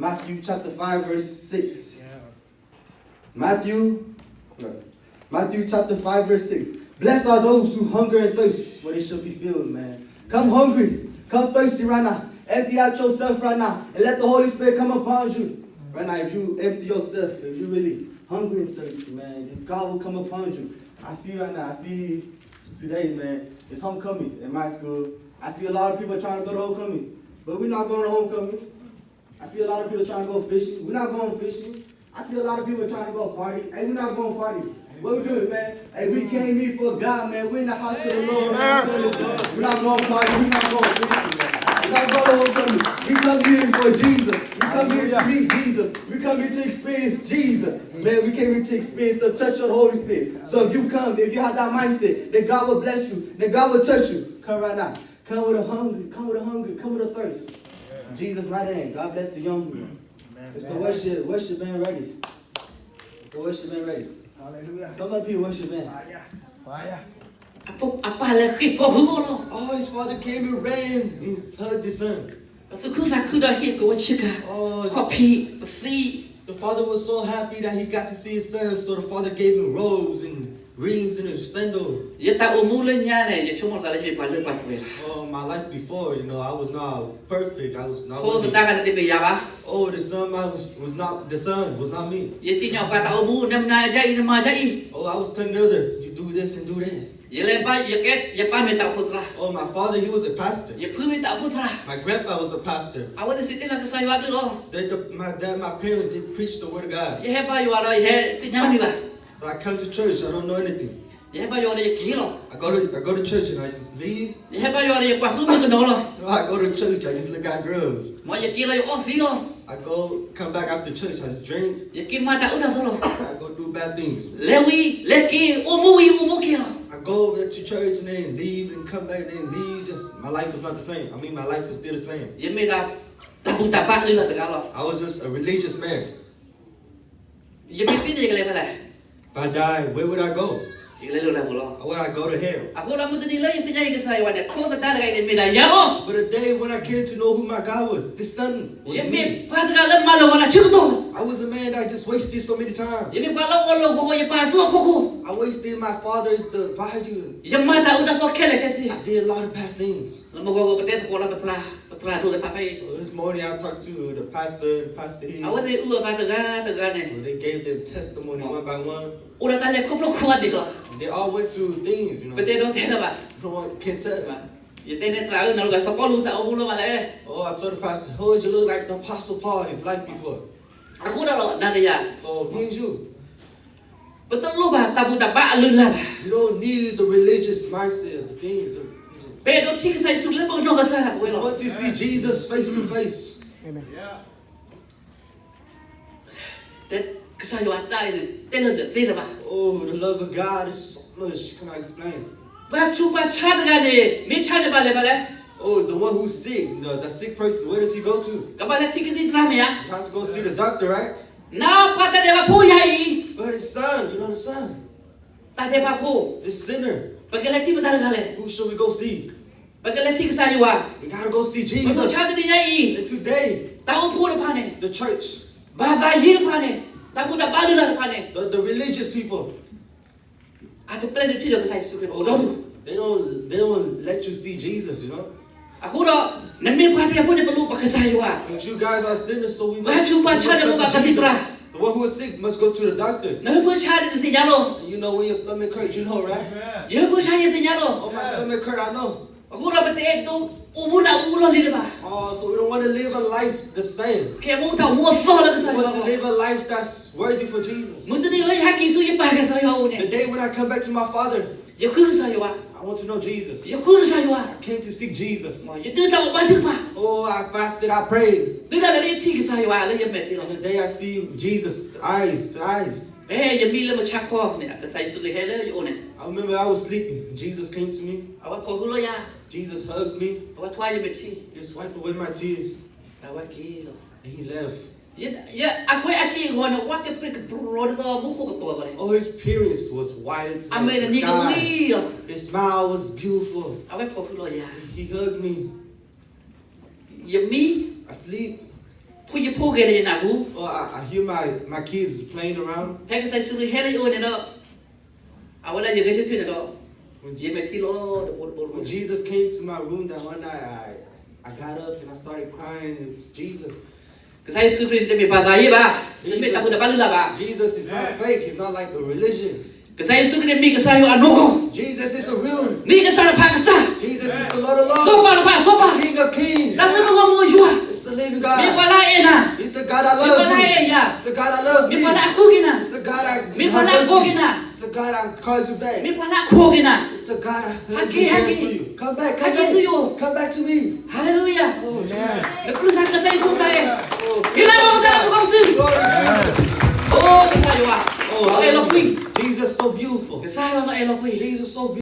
Matthew chapter 5, verse 6. Matthew chapter 5, verse 6. Blessed are those who hunger and thirst, for they shall be filled, man. Come hungry, come thirsty right now. Empty out yourself right now, and let the Holy Spirit come upon you. Right now, if you empty yourself, if you're really hungry and thirsty, man, God will come upon you. I see right now, I see today, man, it's homecoming in my school. I see a lot of people trying to go to homecoming, but we're not going to homecoming. I see a lot of people trying to go fishing. We're not going fishing. I see a lot of people trying to go party. Hey, we're not going party. What we doing, man? Hey, we came here for God, man. We're in the house of the Lord, man. We're not going party. We're not going fishing, man. We're not going to homecoming. We come here for Jesus. We come here to meet Jesus. We come here to experience Jesus. Man, we came here to experience the touch of the Holy Spirit. So if you come, if you have that mindset, that God will bless you, that God will touch you, come right now. Come with a hunger, come with a hunger, come with a thirst. In Jesus' mighty name. God bless the young people. It's the worship band ready. It's the worship band ready. Hallelujah. Come up here, worship band. Fire. Oh, his father came and ran. He's hugged his son. Oh, the father was so happy that he got to see his son, so the father gave him robes and rings and a sandal. Oh, my life before, I was not perfect. I was not. Oh, the son was not the son, was not me. Oh, I was telling the other, you do this and do that. Oh, my father, he was a pastor. My grandpa was a pastor. My parents, they preached the word of God. So I come to church, I don't know anything. I go to church and I just leave. I go to church, I just look at girls. I come back after church, I just drink. I go do bad things. I go to church and then leave and come back and then leave. Just my life is not the same. I mean, my life is still the same. I was just a religious man. If I die, where would I go? Would I go to hell? But the day when I came to know who my God was, this son was me. I was a man that just wasted so many times. I wasted my father's value. I did a lot of bad things. This morning I talked to the pastor and Pastor He. They gave them testimony one by one. They all went to things, No one can tell. Oh, I told the pastor, oh, you look like the Apostle Paul, his life before. So, me and you. You don't need the religious mindset, the things. You want to see Jesus face to face. Amen. Yeah. Oh, the love of God is so much. Can I explain? Oh, the one who's sick, the sick person, where does he go to? You have to go see the doctor, right? But his son, the son, the sinner, who should we go see? We gotta go see Jesus. And today, the church, the religious people, they don't let you see Jesus, But you guys are sinners, so we must go to Jesus. The one who is sick must go to the doctors. And when your stomach hurts, right? Oh, my stomach hurt, I know. Oh, so we don't want to live a life the same. We want to live a life that's worthy for Jesus. The day when I come back to my Father, I want to know Jesus. I came to seek Jesus. Oh, I fasted, I prayed. And the day I see Jesus, eyes to eyes. I remember I was sleeping. Jesus came to me. Jesus hugged me. Just wiped away my tears. And he left. Oh, his appearance was white. His smile was beautiful. He hugged me. I sleep. Kuya po gaya na ako. Oh, I hear my kids playing around. Kaya kasi suri heli o nito. Awala yung kasi ito nito. Yung may kilo. When Jesus came to my room that one night, I got up and I started crying. It was Jesus. Kasi suri nito may patay ba? May tapo na pala ba? Jesus is not fake. He's not like a religion. Kasi suri nito may kasayo ano ko. Jesus is a real one. May kasana pa kasa. Jesus is the Lord of Lords. Sopa na pa, sopa. The King of Kings. Nasa mga mga juwa. It's the living May God. pala na. He's the God that May loves pala you. ya. It's the God that loves May me. pala ako gina. It's the God that May pala has ako mercy. gina. It's the God that calls you back. May pala ako gina. It's the God that has Hagi, cares hagi. for you. Come back, come Hagi back. suyo. Come back to me. Hallelujah. Oh, Jesus. Nagpulusan ka sa isang tayo. Oh, Kailangan mo sa tukang sin. glory to Jesus. Oh, kasayo ah. Oh, Oh, eloquent. Jesus so beautiful. Kasayo ang eloquent. Jesus so beautiful.